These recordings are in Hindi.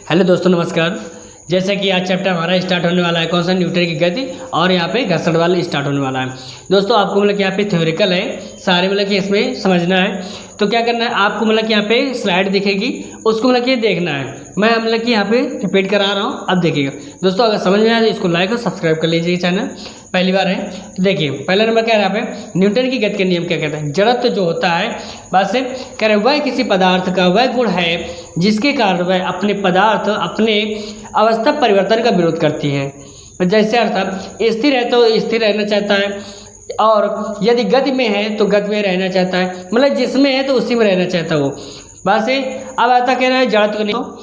हेलो दोस्तों, नमस्कार। जैसा कि आज चैप्टर हमारा स्टार्ट होने वाला है, कौन सा, न्यूटन की गति, और यहाँ पे घर्षण वाला स्टार्ट होने वाला है। दोस्तों आपको मतलब कि यहाँ पे थ्योरिकल है सारे, मतलब कि इसमें समझना है। तो क्या करना है आपको, मतलब कि यहाँ पे स्लाइड दिखेगी, उसको मतलब कि देखना है। मैं मतलब कि यहाँ पे रिपीट करा रहा हूँ, अब देखिएगा। दोस्तों अगर समझ में आए तो इसको लाइक और सब्सक्राइब कर लीजिए, चैनल पहली बार है तो देखिए। पहला नंबर क्या है यहाँ पे, न्यूटन की गति के नियम क्या कहता है। जड़त्व जो होता है, बात से कह रहे वह किसी पदार्थ का वह गुण है जिसके कारण वह अपने पदार्थ अपने अवस्था परिवर्तन का विरोध करती है। जैसे अर्थात स्थिर है तो स्थिर रहना चाहता है, और यदि गति में है तो गति में रहना चाहता है, मतलब जिसमें है तो उसी में रहना चाहता है वो। बात से अब आता कह रहा है जड़त्व का नियम।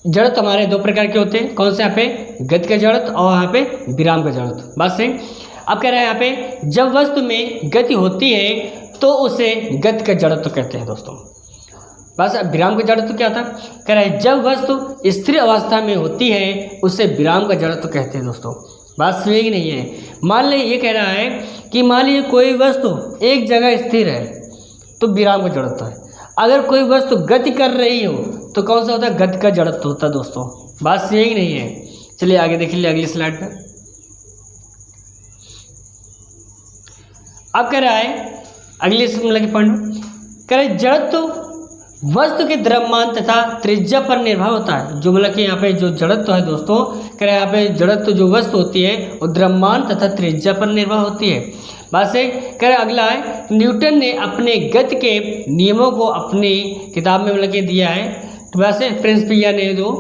जड़त्व हमारे दो प्रकार के होते हैं, कौन से, यहाँ पे गति का जड़त्व और यहाँ पे विराम का जड़त्व। बात से अब कह रहा है यहाँ पे जब वस्तु में गति होती है तो उसे गति का जड़त्व कहते हैं दोस्तों। बस विराम का जड़त्व क्या था, कह रहा है जब वस्तु स्थिर अवस्था में होती है उसे विराम का जड़त्व कहते हैं दोस्तों। बात सही है कि नहीं है। मान लीजिए ये कह रहा है कि मान लीजिए कोई वस्तु एक जगह स्थिर है तो विराम का जड़त्व है। अगर कोई वस्तु गति कर रही हो तो कौन सा होता है, गति का जड़त्व होता है दोस्तों। बात सही है कि नहीं है। चलिए आगे देख लीजिए अगली स्लाइड पे। अब कह रहा है अगली मतलब की पॉइंट, कह रहे जड़त्व वस्तु के द्रव्यमान तथा त्रिज्या पर निर्भर होता है। जो मतलब कि यहाँ पे जो जड़त्व है दोस्तों, कह रहे यहाँ पे जड़त्व जो वस्तु होती है वो द्रव्यमान तथा त्रिज्या पर निर्भर होती है। बात से कह रहे अगला है, न्यूटन ने अपने गति के नियमों को अपनी किताब में मतलब कि दिया है। तो वैसे प्रिंसिपिया ने जो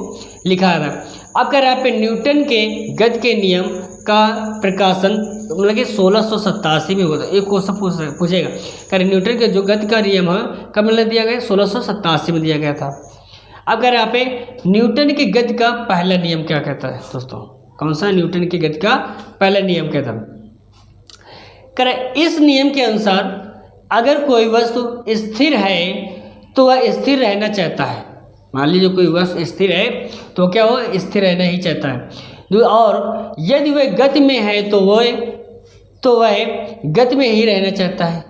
लिखा था। अब कह रहे हैं यहाँ पे न्यूटन के गति के नियम का प्रकाशन मतलब कि 1687 में हुआ था। एक क्वेश्चन पूछेगा, कह रहे न्यूटन के जो गति का नियम है कब मतलब दिया गया, 1687 में दिया गया था। अब कह रहे यहाँ पे न्यूटन की गति का पहला नियम क्या कहता है दोस्तों, कौन सा, न्यूटन की गति का पहला नियम कहता है। कह रहे इस नियम के अनुसार अगर कोई वस्तु स्थिर है तो वह स्थिर रहना चाहता है। मान लीजिए कोई वस्तु स्थिर है तो क्या वो स्थिर रहना ही चाहता है, और यदि वह गति में है तो वह गति में ही रहना चाहता है।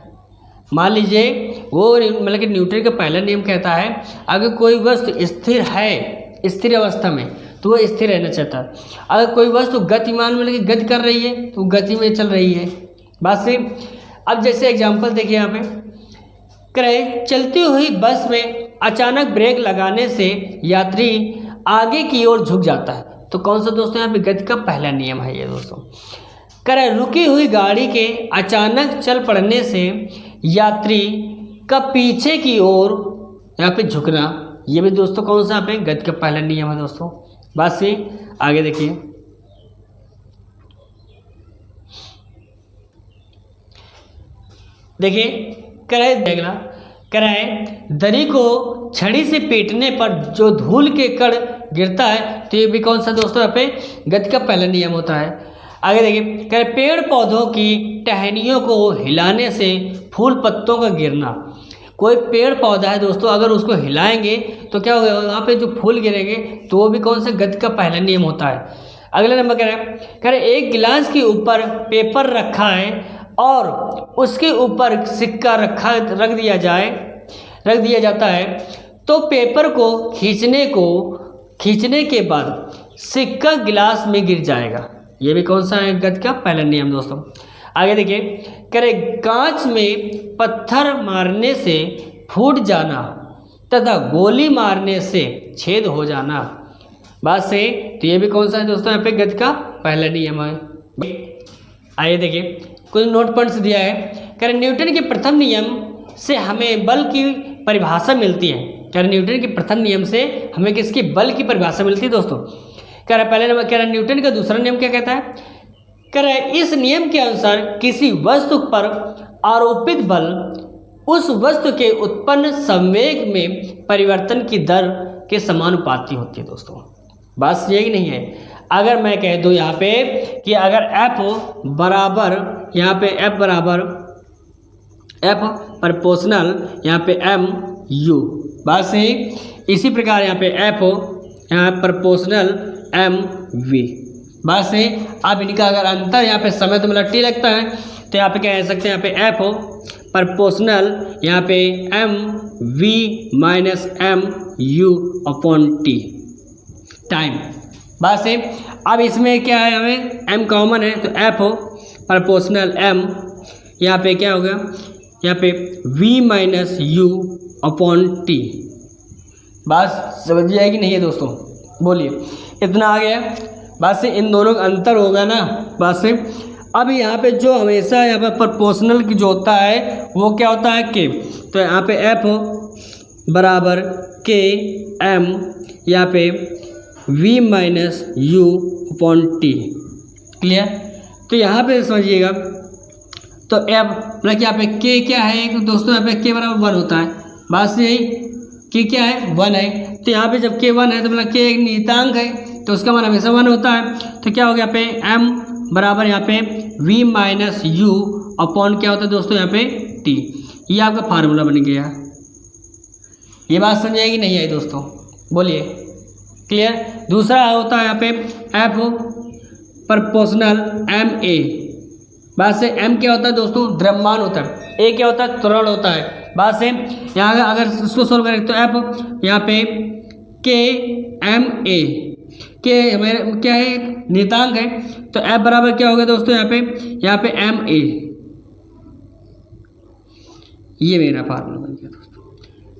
मान लीजिए वो मतलब कि न्यूटन का पहला नियम कहता है अगर कोई वस्तु स्थिर है, स्थिर अवस्था में, तो वह स्थिर रहना चाहता है। अगर कोई वस्तु गतिमान मतलब कि गति कर रही है तो गति में चल रही है। बात से अब जैसे एग्जाम्पल देखिए यहाँ पे, कह रहे चलती हुई बस में अचानक ब्रेक लगाने से यात्री आगे की ओर झुक जाता है। तो कौन सा दोस्तों, यहाँ पे गति का पहला नियम है ये दोस्तों। कह रहे रुकी हुई गाड़ी के अचानक चल पड़ने से यात्री का पीछे की ओर यहाँ पे झुकना, ये भी दोस्तों कौन सा यहाँ पे गति का पहला नियम है दोस्तों। बात से आगे देखिए, कह रहे दरी को छड़ी से पीटने पर जो धूल के कण गिरता है तो ये भी कौन सा दोस्तों यहाँ पे गति का पहला नियम होता है। आगे देखिए, कह रहे पेड़ पौधों की टहनियों को हिलाने से फूल पत्तों का गिरना। कोई पेड़ पौधा है दोस्तों, अगर उसको हिलाएंगे तो क्या होगा, वहाँ पे जो फूल गिरेंगे, तो वो भी कौन सा गति का पहला नियम होता है। अगला नंबर कह रहे एक गिलास के ऊपर पेपर रखा है और उसके ऊपर सिक्का रख दिया जाता है तो पेपर को खींचने के बाद सिक्का गिलास में गिर जाएगा। ये भी कौन सा है, गति का पहला नियम दोस्तों। आगे देखिए, कह रहे कांच में पत्थर मारने से फूट जाना तथा गोली मारने से छेद हो जाना। बात से तो ये भी कौन सा है दोस्तों, यहाँ पे गति का पहला नियम है। आइए देखिए कुछ नोट पॉइंट्स दिया है। कह रहे न्यूटन के प्रथम नियम से हमें बल की परिभाषा मिलती है। कह रहे न्यूटन के प्रथम नियम से हमें किसकी, बल की परिभाषा मिलती है दोस्तों। कह रहे पहले नंबर, कह रहे न्यूटन का दूसरा नियम क्या कहता है, कह रहे इस नियम के अनुसार किसी वस्तु पर आरोपित बल उस वस्तु के उत्पन्न संवेग में परिवर्तन की दर के समानुपाती होती है दोस्तों। बात सही है कि नहीं है। अगर मैं कह दूँ यहाँ पे कि अगर F बराबर, यहाँ पे F बराबर F प्रोपोर्शनल यहाँ पे M U, बात सही। इसी प्रकार यहाँ पे F यहाँ प्रोपोर्शनल M V, बात सही। अब इनका अगर अंतर यहाँ पे समय तो मतलब T लगता है तो यहाँ पे क्या कह सकते हैं, यहाँ पे F प्रोपोर्शनल यहाँ पे M V minus M U upon T। Time. बात सेम। अब इसमें क्या है, हमें m कॉमन है तो f हो प्रोपोर्शनल m, यहाँ पे क्या होगा, यहाँ पे v minus you upon T. बात समझ जाएगी नहीं है दोस्तों, बोलिए इतना आ गया। बात से इन दोनों का अंतर होगा ना, बात से। अब यहाँ पे जो हमेशा यहाँ पे प्रोपोर्शनल की जो होता है वो क्या होता है के, तो यहाँ पे f हो बराबर के m, यहाँ पे v minus you upon T. Clear. तो यहाँ पे समझिएगा, तो f मतलब कि यहाँ पे k क्या है दोस्तों, यहाँ पे k बराबर 1 होता है। बात से यही k क्या है 1 है, तो यहाँ पे जब k 1 है तो मतलब k एक नियतांक है तो उसका मान हमेशा 1 होता है। तो क्या हो गया, यहाँ पे m बराबर यहाँ पे v माइनस यू अपॉन क्या होता है दोस्तों, यहाँ पे t। ये आपका फार्मूला बन गया। ये बात समझ आएगी नहीं आई दोस्तों, बोलिए। क्लियर। दूसरा होता है यहाँ पे f हो प्रोपोर्शनल m a। बात से m क्या होता है दोस्तों, द्रव्यमान होता है, a क्या होता है, त्वरण होता है। बात से यहाँ अगर इसको सोल्व करें तो f यहाँ पे k m a, के हमारे क्या है नियतांक है, तो f बराबर क्या होगा दोस्तों, यहाँ पे m a। ये मेरा फार्मूला बन गया दोस्तों।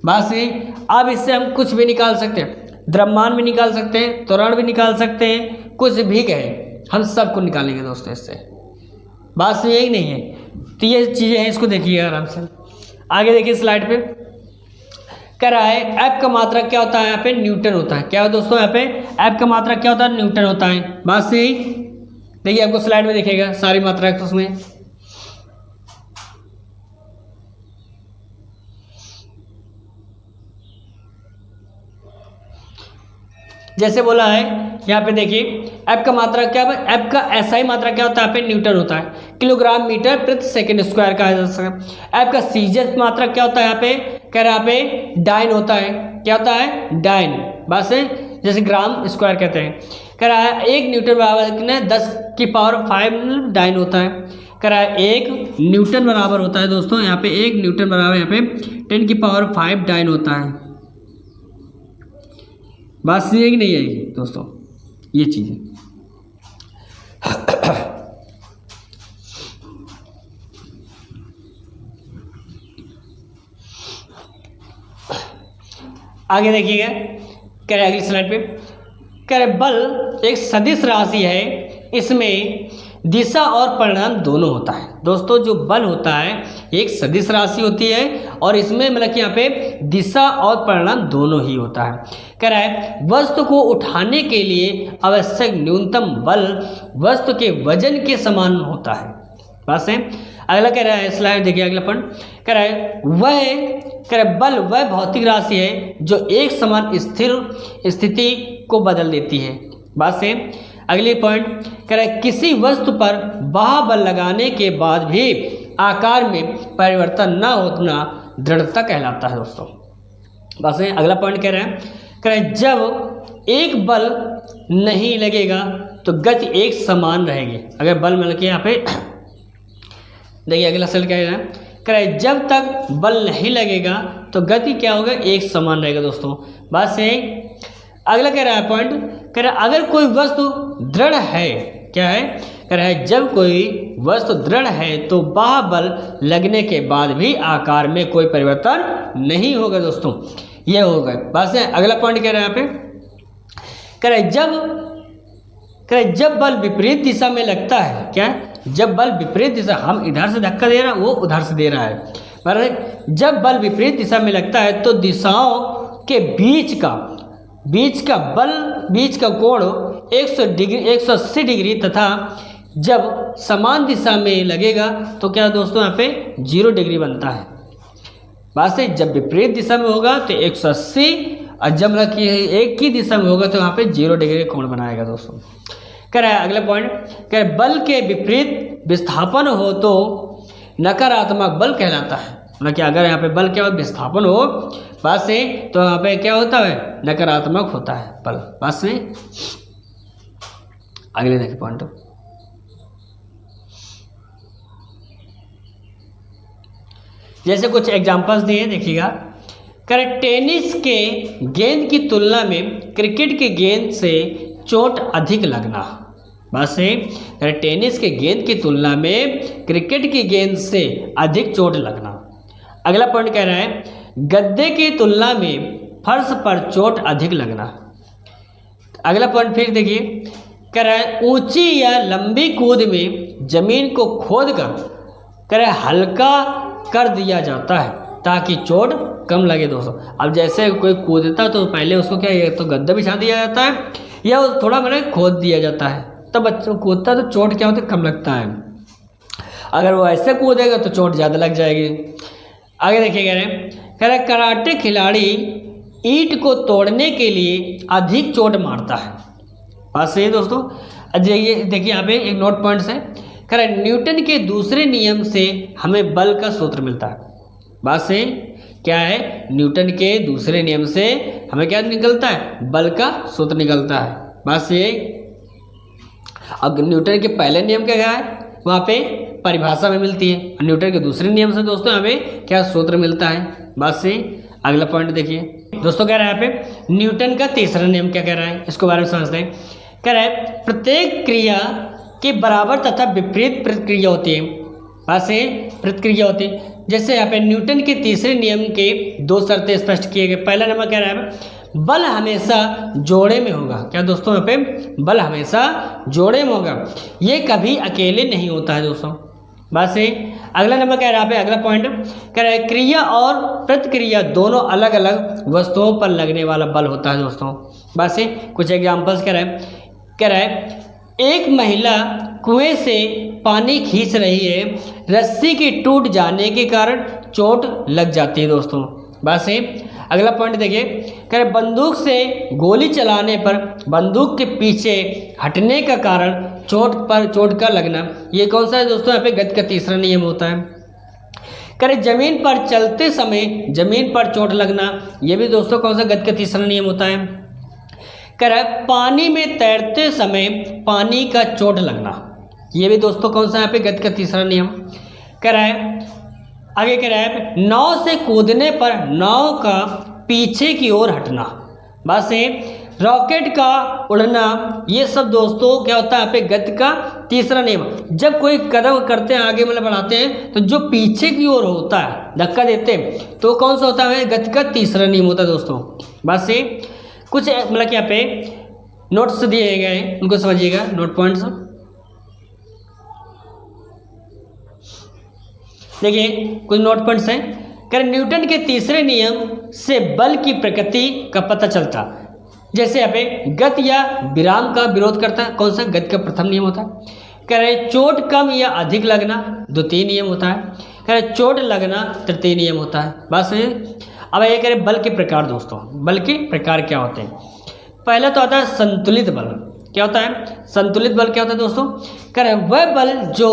बात से अब इससे हम कुछ भी निकाल सकते हैं, द्रव्यमान भी निकाल सकते हैं, त्वरण भी निकाल सकते हैं, कुछ भी कहें हम सबको निकालेंगे दोस्तों इससे। बात से यही नहीं है, तो ये चीज़ें हैं, इसको देखिए आराम से। आगे देखिए स्लाइड पे कह रहा है f का मात्रक क्या होता है, यहाँ पे न्यूटन होता है। क्या है दोस्तों, यहाँ पे f का मात्रक क्या होता है, न्यूटन होता है। बात से यही देखिए, आपको स्लाइड में दिखेगा सारी मात्राएं उसमें। जैसे बोला है यहाँ पे देखिए f का मात्रा क्या है, f का SI मात्रा क्या होता है, यहाँ पे न्यूटन होता है, किलोग्राम मीटर प्रति सेकंड स्क्वायर कहा जा सकता है। f का सीजर मात्रा क्या होता है, यहाँ पे कह रहा है यहाँ पे डाइन होता है। क्या होता है, डाइन। बस जैसे ग्राम स्क्वायर कहते हैं। कह रहा है 1 न्यूटन बराबर कितना है, 10⁵ डाइन होता है। कह रहा है 1 न्यूटन बराबर होता है दोस्तों, यहाँ पे 1 न्यूटन बराबर यहाँ पे 10⁵ डाइन होता है। बात समझिए कि नहीं आएगी दोस्तों ये चीज़ें। आगे देखिएगा, कह रहे अगली स्लाइड पे, कह रहे बल एक सदिश राशि है, इसमें दिशा और परिणाम दोनों होता है। दोस्तों जो बल होता है एक सदिश राशि होती है और इसमें मतलब कि यहाँ पे दिशा और परिणाम दोनों ही होता है। कह रहा है वस्तु को उठाने के लिए आवश्यक न्यूनतम बल वस्तु के वजन के समान होता है। बस है। अगला कह रहा है, स्लाइड देखिए अगला पॉइंट, कह रहा है बल वह भौतिक राशि है जो एक समान स्थिर स्थिति को बदल देती है। बात से अगले पॉइंट कह रहा है किसी वस्तु पर बाह्य बल लगाने के बाद भी आकार में परिवर्तन न होना दृढ़ता कहलाता है दोस्तों। बस अगला पॉइंट कह रहा है जब एक बल नहीं लगेगा तो गति एक समान रहेगी। अगर बल मिल के यहाँ पे देखिए अगला सेल कह रहा है जब तक बल नहीं लगेगा तो गति क्या होगा, एक समान रहेगा दोस्तों। बात से अगला कह रहा है पॉइंट, कह रहा है अगर कोई वस्तु दृढ़ है, क्या है, कह रहा है जब कोई वस्तु दृढ़ है तो बाह्य बल लगने के बाद भी आकार में कोई परिवर्तन नहीं होगा दोस्तों, ये होगा। बस अगला पॉइंट कह रहा है यहाँ पे, कह रहा है जब बल विपरीत दिशा में लगता है, क्या, जब बल विपरीत दिशा, हम इधर से धक्का दे रहा है वो उधर से दे रहा है, जब बल विपरीत दिशा में लगता है तो दिशाओं के बीच का कोण 180 डिग्री तथा जब समान दिशा में लगेगा तो क्या दोस्तों यहाँ पे 0 डिग्री बनता है। बात से जब विपरीत दिशा में होगा तो 180 और जब एक ही दिशा में होगा तो यहाँ पे 0 डिग्री कोण बनाएगा दोस्तों। कह रहा है अगला पॉइंट, कह रहा है बल के विपरीत विस्थापन हो तो नकारात्मक बल कहलाता है। मतलब कि अगर यहाँ पे बल क्या हो, विस्थापन हो बात से, तो यहाँ पे क्या होता है, नकारात्मक होता है बल। बात से अगले देखिए पॉइंट, जैसे कुछ एग्जांपल्स दिए देखिएगा। करें टेनिस के गेंद की तुलना में क्रिकेट के गेंद से चोट अधिक लगना। बात सही। करें टेनिस के गेंद की तुलना में क्रिकेट की गेंद से अधिक चोट लगना। अगला पॉइंट कह रहा है गद्दे की तुलना में फर्श पर चोट अधिक लगना। अगला पॉइंट फिर देखिए, कह रहा है ऊंची या लंबी कूद में जमीन को खोदकर कह रहा है हल्का कर दिया जाता है ताकि चोट कम लगे दोस्तों। अब जैसे कोई कूदता तो पहले उसको क्या है तो गद्दा बिछा दिया जाता है या थोड़ा मतलब खोद दिया जाता है, तब बच्चों कूदता तो चोट क्या होता है कम लगता है। अगर वो ऐसे कूदेगा तो चोट ज़्यादा लग जाएगी। आगे देखिए कह रहे कराटे खिलाड़ी ईंट को तोड़ने के लिए अधिक चोट मारता है। बात सही है दोस्तों। ये देखिए यहाँ पे एक नोट पॉइंट्स है। कह रहे न्यूटन के दूसरे नियम से हमें बल का सूत्र मिलता है। बात सही। क्या है, न्यूटन के दूसरे नियम से हमें क्या निकलता है, बल का सूत्र निकलता है। बात सही। अब न्यूटन के पहले नियम क्या है वहाँ पे परिभाषा में मिलती है, न्यूटन के दूसरे नियम से दोस्तों हमें क्या सूत्र मिलता है। बात सही। अगला पॉइंट देखिए दोस्तों, कह रहा है यहाँ पे न्यूटन का तीसरा नियम क्या कह रहा है, इसको बारे में समझते हैं। कह रहा है प्रत्येक क्रिया के बराबर तथा विपरीत प्रतिक्रिया होती है। बात सही। प्रतिक्रिया होती है। जैसे यहाँ पे न्यूटन के तीसरे नियम के दो शर्तें स्पष्ट किए गए। पहला नंबर कह रहा है बल हमेशा जोड़े में होगा। क्या दोस्तों, यहाँ पे बल हमेशा जोड़े में होगा, ये कभी अकेले नहीं होता है दोस्तों। बात सही। अगला नंबर कह रहा है, अगला पॉइंट कह रहा है क्रिया और प्रतिक्रिया दोनों अलग अलग वस्तुओं पर लगने वाला बल होता है दोस्तों। बात सही। कुछ एग्जाम्पल्स कह रहा है एक महिला कुएं से पानी खींच रही है, रस्सी के टूट जाने के कारण चोट लग जाती है दोस्तों। बात सही। अगला पॉइंट देखिए, कह रहे बंदूक से गोली चलाने पर बंदूक के पीछे हटने का कारण चोट का लगना, ये कौन सा है दोस्तों, यहाँ पे गति का तीसरा नियम होता है। कह रहे जमीन पर चलते समय जमीन पर चोट लगना, ये भी दोस्तों कौन सा गति का तीसरा नियम होता है। कह रहा है पानी में तैरते समय पानी का चोट लगना, ये भी दोस्तों कौन सा यहाँ पे गति का तीसरा नियम। कह रहा है आगे कह रहा है नाव से कूदने पर नाव का पीछे की ओर हटना। बस रॉकेट का उड़ना, ये सब दोस्तों क्या होता है यहाँ पे गति का तीसरा नियम। जब कोई कदम करते हैं आगे मतलब बढ़ाते हैं तो जो पीछे की ओर होता है धक्का देते हैं तो कौन सा होता है, गति का तीसरा नियम होता है दोस्तों। बस कुछ मतलब कि यहाँ पे नोट्स दिए गए हैं, उनको समझिएगा, नोट पॉइंट्स देखिए। कुछ नोट पॉइंट्स हैं। कह न्यूटन के तीसरे नियम से बल की प्रकृति का पता चलता। जैसे यहाँ पे गति या विराम का विरोध करता है, कौन सा, गति का प्रथम नियम होता है। कह रहे चोट कम या अधिक लगना द्वितीय नियम होता है। कह रहे चोट लगना तृतीय नियम होता है। बात सही। अब ये कह रहे बल के प्रकार दोस्तों, बल के प्रकार क्या होते हैं। पहला तो आता है संतुलित बल। क्या होता है संतुलित बल, क्या होता है दोस्तों, कह रहे वह बल जो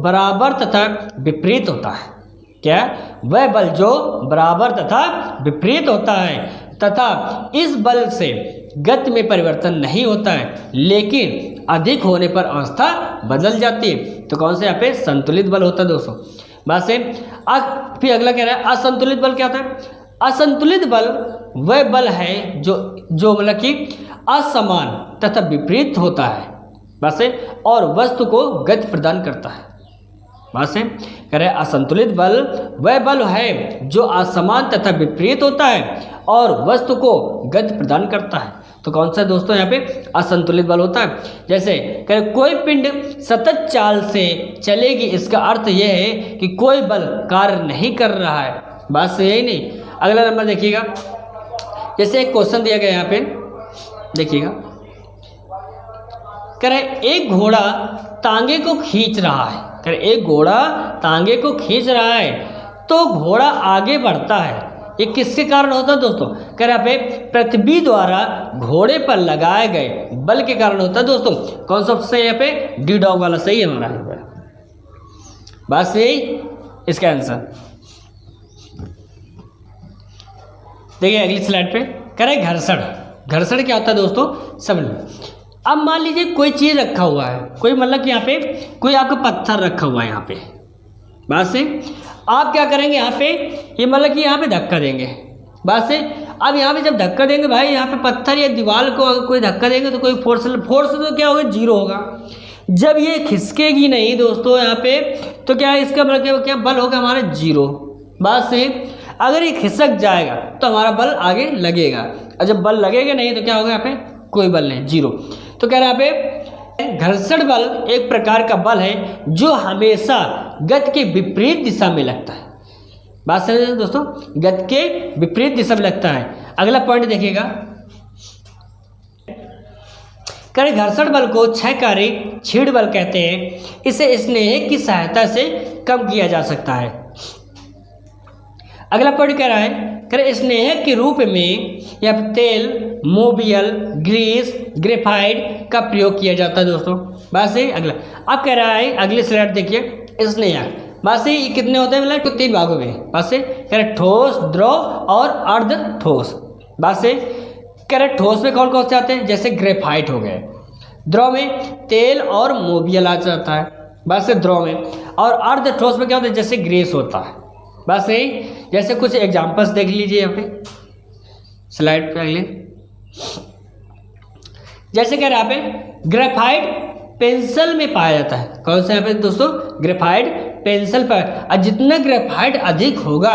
बराबर तथा विपरीत होता है। क्या, वह बल जो बराबर तथा विपरीत होता है तथा इस बल से गति में परिवर्तन नहीं होता है लेकिन अधिक होने पर अवस्था बदल जाती है, तो कौन से यहाँ पे संतुलित बल होता है दोस्तों। बात से फिर अगला कह रहा है असंतुलित बल। क्या होता है, असंतुलित बल वह बल है जो मतलब कि असमान तथा विपरीत होता है बस और वस्तु को गति प्रदान करता है। बस कह रहे असंतुलित बल वह बल है जो असमान तथा विपरीत होता है और वस्तु को गति प्रदान करता है, तो कौन सा दोस्तों यहाँ पे असंतुलित बल होता है। जैसे कह रहे कोई पिंड सतत चाल से चलेगी, इसका अर्थ यह है कि कोई बल कार्य नहीं कर रहा है। बात सही है नहीं। अगला नंबर देखिएगा, जैसे एक क्वेश्चन दिया गया यहाँ पे देखिएगा, कह रहे एक घोड़ा तांगे को खींच रहा है। कह रहे एक घोड़ा तांगे को खींच रहा है तो घोड़ा आगे बढ़ता है, ये किसके कारण होता है दोस्तों। कह रहे पे पृथ्वी द्वारा घोड़े पर लगाए गए बल के कारण होता है दोस्तों। कौन सा सही यहाँ पे, डी डॉग वाला सही है हमारा यहाँ पे। बात सही, इसका आंसर देखिए अगली स्लाइड पे। कह रहे घर्षण। घर्षण क्या होता है दोस्तों, समझ लो। अब मान लीजिए कोई चीज़ रखा हुआ है, कोई मतलब कि यहाँ पे कोई आपका पत्थर रखा हुआ है यहाँ पे। बात से आप क्या करेंगे यहाँ पे, ये मतलब कि यहाँ पे धक्का देंगे, बात से। अब यहाँ पे जब धक्का देंगे भाई, यहाँ पे पत्थर या दीवार को अगर कोई धक्का देंगे तो कोई फोर्स तो क्या होगा, जीरो होगा। जब ये खिसकेगी नहीं दोस्तों यहाँ पे, तो क्या है इसका मतलब क्या बल होगा हमारा जीरो। बात से अगर ये खिसक जाएगा तो हमारा बल आगे लगेगा, और जब बल लगेगा नहीं तो क्या होगा यहाँ पे, कोई बल नहीं, जीरो। तो कह रहे हैं यहाँ पे घर्षण बल एक प्रकार का बल है जो हमेशा गति के विपरीत दिशा में लगता है। बात समझ रहे दोस्तों, गति के विपरीत दिशा में लगता है। अगला पॉइंट देखिएगा, करें घर्षण बल को क्षयकारी छीड़ बल कहते हैं। इसे स्नेह की सहायता से कम किया जा सकता है। अगला पॉइंट कह रहा है, करें स्नेह के रूप में या तेल, मोबियल, ग्रीस, ग्रेफाइट का प्रयोग किया जाता है दोस्तों। बात सही। अगला अब कह रहा है, अगली स्लाइड देखिए, स्नेह। बात सही, कितने होते हैं मतलब, तो 3 भागों में। बात सही, कह रहे ठोस, द्रव और अर्ध ठोस। बात सही, कह रहे ठोस में कौन कौन से आते हैं, जैसे ग्रेफाइट हो गए। द्रव में तेल और मोबियल आ जाता है। बात से द्रव में। और अर्ध ठोस में क्या होता है, जैसे ग्रीस होता है। बात सही, जैसे कुछ एग्जाम्पल्स देख लीजिए यहाँ पे स्लाइड पे अगले। जैसे कह रहे हैं यहाँ पे ग्रेफाइट पेंसिल में पाया जाता है। कौन सा यहाँ पे दोस्तों, ग्रेफाइट पेंसिल पर। और जितना ग्रेफाइट अधिक होगा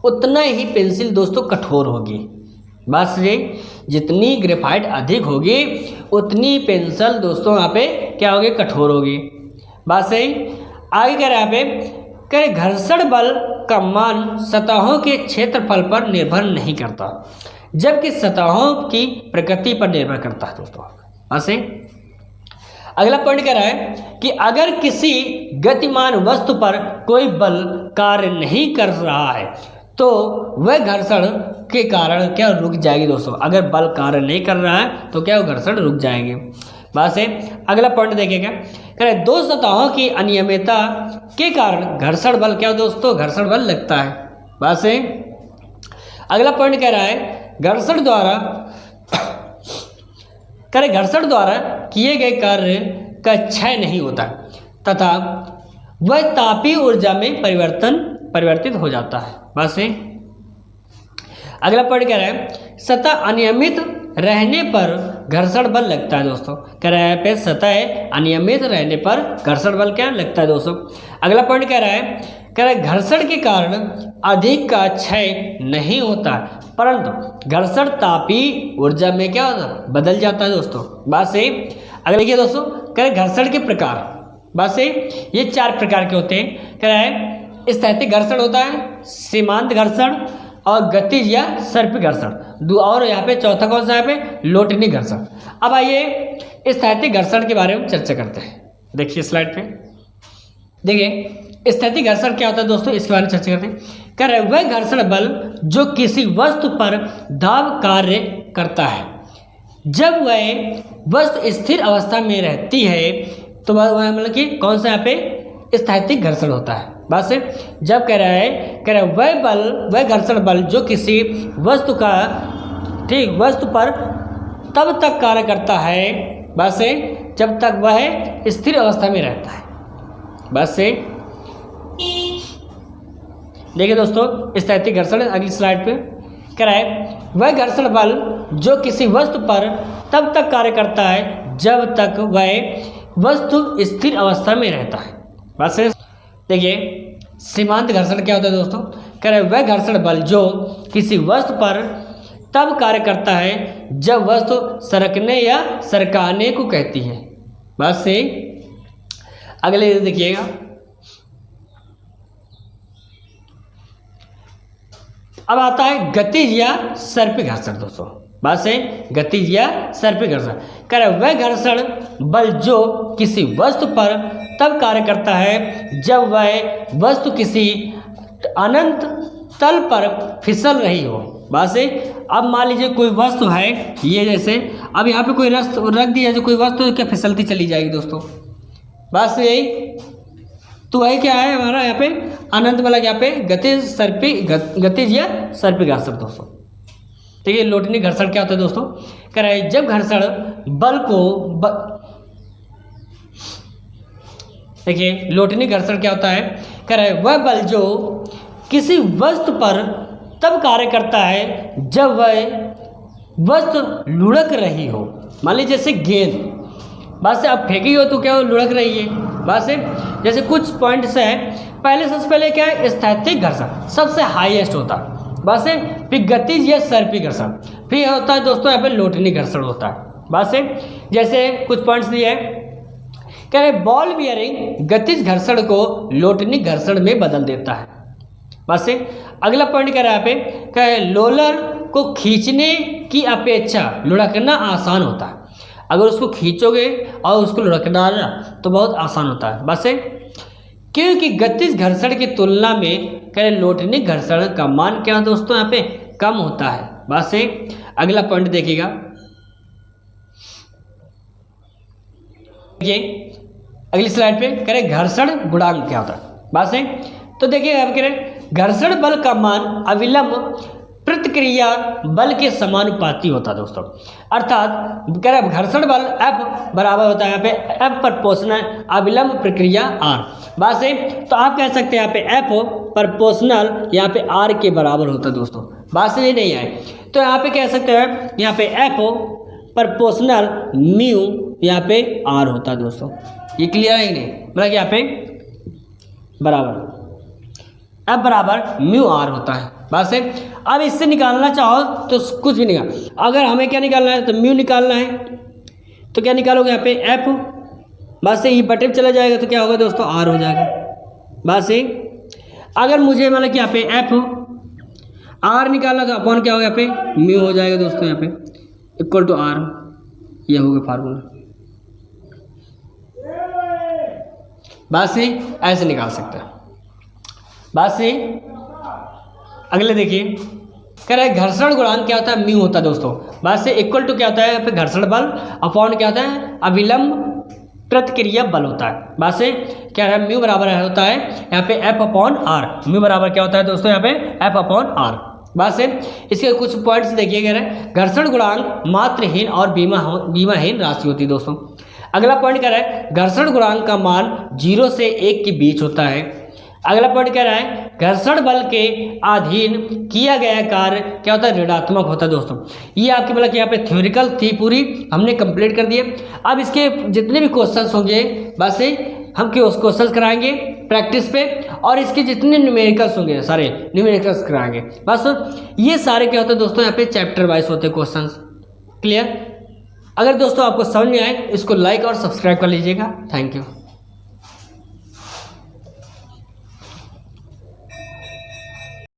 उतना ही पेंसिल दोस्तों कठोर होगी। बात सही, जितनी ग्रेफाइट अधिक होगी उतनी पेंसिल दोस्तों यहाँ पे क्या होगी, कठोर होगी। बात सही। आगे कह रहे हैं यहाँ पे, कह घर्षण बल का मान सतहों के क्षेत्रफल पर निर्भर नहीं करता, जबकि सतहों की प्रकृति पर निर्भर करता है दोस्तों। बात सही। अगला पॉइंट कह रहा है कि अगर किसी गतिमान वस्तु पर कोई बल कार्य नहीं कर रहा है तो वह घर्षण के कारण क्या रुक जाएगी दोस्तों। अगर बल कार्य नहीं कर रहा है तो क्या वो घर्षण रुक जाएंगे। बात से। अगला पॉइंट देखिएगा, कह रहे 2 सतहों की अनियमितता के कारण घर्षण बल क्या दोस्तों, घर्षण बल लगता है। बात से। अगला पॉइंट कह रहा है, घर्षण द्वारा करे घर्षण द्वारा किए गए कार्य का क्षय नहीं होता तथा वह तापीय ऊर्जा में परिवर्तित हो जाता है। बस से। अगला पॉइंट कह रहा है, सतह अनियमित रहने पर घर्षण बल लगता है दोस्तों। कह रहा है पे सतह अनियमित रहने पर घर्षण बल क्या लगता है दोस्तों। अगला पॉइंट कह रहा है घर्षण के कारण अधिक का क्षय नहीं होता परंतु घर्षण तापीय ऊर्जा में क्या बदल जाता है दोस्तों। बात सही। अगर देखिए दोस्तों, कह रहे घर्षण के प्रकार। बात सही। ये 4 प्रकार के होते हैं। कह रहा है स्थैतिक घर्षण होता है, सीमांत घर्षण और गतिज या सर्पिल घर्षण। और यहाँ पे चौथा कौन सा, यहाँ पे लोटनी घर्षण। अब आइए स्थैतिक घर्षण के बारे में चर्चा करते हैं। देखिए स्लाइड पे देखिए स्थैतिक घर्षण क्या होता है दोस्तों, इसके बारे में चर्चा करते हैं। कह रहे वह घर्षण बल जो किसी वस्तु पर दाब कार्य करता है जब वह वस्तु स्थिर अवस्था में रहती है तो वह मतलब कि कौन सा यहाँ पे स्थैतिक घर्षण होता है। बात से। जब कह रहा है वह घर्षण बल जो किसी वस्तु का वस्तु पर तब तक कार्य करता है, बात से, जब तक वह स्थिर अवस्था में रहता है। बात से। देखिए दोस्तों स्थैतिक घर्षण अगली स्लाइड पे कह रहा है वह घर्षण बल जो किसी वस्तु पर तब तक कार्य करता है जब तक वह वस्तु स्थिर अवस्था में रहता है। बात से। देखिए सीमांत घर्षण क्या होता है दोस्तों, कह रहे वह घर्षण बल जो किसी वस्तु पर तब कार्य करता है जब वस्तु सरकने या सरकाने को कहती है। बात से। अगले देखिएगा, अब आता है गतिज या सर्पिल घर्षण दोस्तों। बात से। गतिज या सर्पिल घर्षण कह रहे वह घर्षण बल जो किसी वस्तु पर तब कार्य करता है जब वह वस्तु किसी अनंत तल पर फिसल रही हो। बात से। अब मान लीजिए कोई वस्तु है ये, जैसे अब यहाँ पे कोई रख दिया जो कोई वस्तु क्या फिसलती चली जाएगी दोस्तों। बात से यही तो वही क्या है हमारा यहाँ पे अनंत वाला यहाँ पे गतिज या सर्पिल घर्षण दोस्तों। ठीक है। लोटनी घर्षण क्या होता है दोस्तों, कह रहा है जब घर्षण बल को देखिए लोटनी घर्षण क्या होता है, कह रहा है वह बल जो किसी वस्तु पर तब कार्य करता है जब वह वस्तु लुढ़क रही हो। मान लीजिए जैसे गेंद बात से आप फेंकी हो तो क्या वो लुढ़क रही है। बात से जैसे कुछ पॉइंट्स हैं, पहले सबसे पहले क्या है, स्थैतिक घर्षण सबसे हाईएस्ट होता है। बात से फिर गतिज या सर्पी घर्षण, फिर होता है दोस्तों यहाँ पे लोटनी घर्षण होता है। बात से जैसे कुछ पॉइंट्स दिए हैं, कह रहे बॉल बियरिंग गतिज घर्षण को लोटनी घर्षण में बदल देता है। बात से अगला पॉइंट कह रहा है यहाँ पे, कह रोलर को खींचने की अपेक्षा लुढ़कना आसान होता है। अगर उसको खींचोगे और उसको लुढ़कना तो बहुत आसान होता है। बस क्योंकि गतिज घर्षण की तुलना में कह लोटनी घर्षण का मान क्या दोस्तों यहाँ पे कम होता है। बस अगला पॉइंट देखिएगा, ये अगली स्लाइड पे कह रहे घर्षण गुणांक क्या होता है। बात तो देखिए अब कह रहे घर्षण बल का मान अविलंब प्रतिक्रिया बल के समानुपाती होता है दोस्तों। अर्थात कह रहे घर्षण बल F बराबर होता है यहाँ पे F प्रोपोर्शनल अविलंब प्रक्रिया R। बात से तो आप कह सकते हैं यहाँ पे F प्रोपोर्शनल यहाँ पे R के बराबर होता है दोस्तों। बात से नहीं आए तो यहाँ पे कह सकते हैं यहाँ पे F प्रोपोर्शनल म्यू यहाँ पे R होता है दोस्तों। ये क्लियर है नहीं, मतलब यहाँ पे बराबर F बराबर म्यू R होता है। बात से अब इससे निकालना चाहो तो कुछ भी निकाल, अगर हमें क्या निकालना है तो म्यू निकालना है तो क्या निकालोगे यहाँ पे F। बात से ये बटे चला जाएगा तो क्या होगा दोस्तों R हो जाएगा। बात से अगर मुझे मतलब कि यहाँ पे F R निकालना तो अपॉन क्या होगा यहाँ पे म्यू हो जाएगा दोस्तों, यहाँ पे इक्वल टू R। ये होगा फार्मूला। बात से ऐसे निकाल सकते हैं। बात से अगले देखिए कह रहे घर्षण गुणांक क्या होता है म्यू होता है दोस्तों। बात से इक्वल टू क्या होता है फिर घर्षण बल अपॉन क्या होता है अविलंब प्रतिक्रिया बल होता है। बात से क्या है म्यू बराबर होता है यहाँ पे F अपॉन R। म्यू बराबर क्या होता है दोस्तों यहाँ पे F अपॉन R। बात से इसके कुछ पॉइंट्स देखिए कह रहे घर्षण गुणांक मात्रहीन और बीमाहीन राशि होती है दोस्तों। अगला पॉइंट कह रहा है घर्षण गुणांक का मान 0 से 1 के बीच होता है। अगला पॉइंट कह रहा है घर्षण बल के अधीन किया गया कार्य क्या होता है ऋणात्मक होता है दोस्तों। ये आपके मतलब कि यहाँ पे थ्योरिकल थी पूरी हमने कंप्लीट कर दिए। अब इसके जितने भी क्वेश्चंस होंगे बस हम क्वेश्चंस कराएंगे प्रैक्टिस पे, और इसके जितने न्यूमेरिकल्स होंगे सारे न्यूमेरिकल्स कराएंगे। बस ये सारे क्या होते हैं दोस्तों यहाँ पे चैप्टर वाइज होते हैं क्वेश्चंस। क्लियर? अगर दोस्तों आपको समझ में आए इसको लाइक और सब्सक्राइब कर लीजिएगा। Thank you.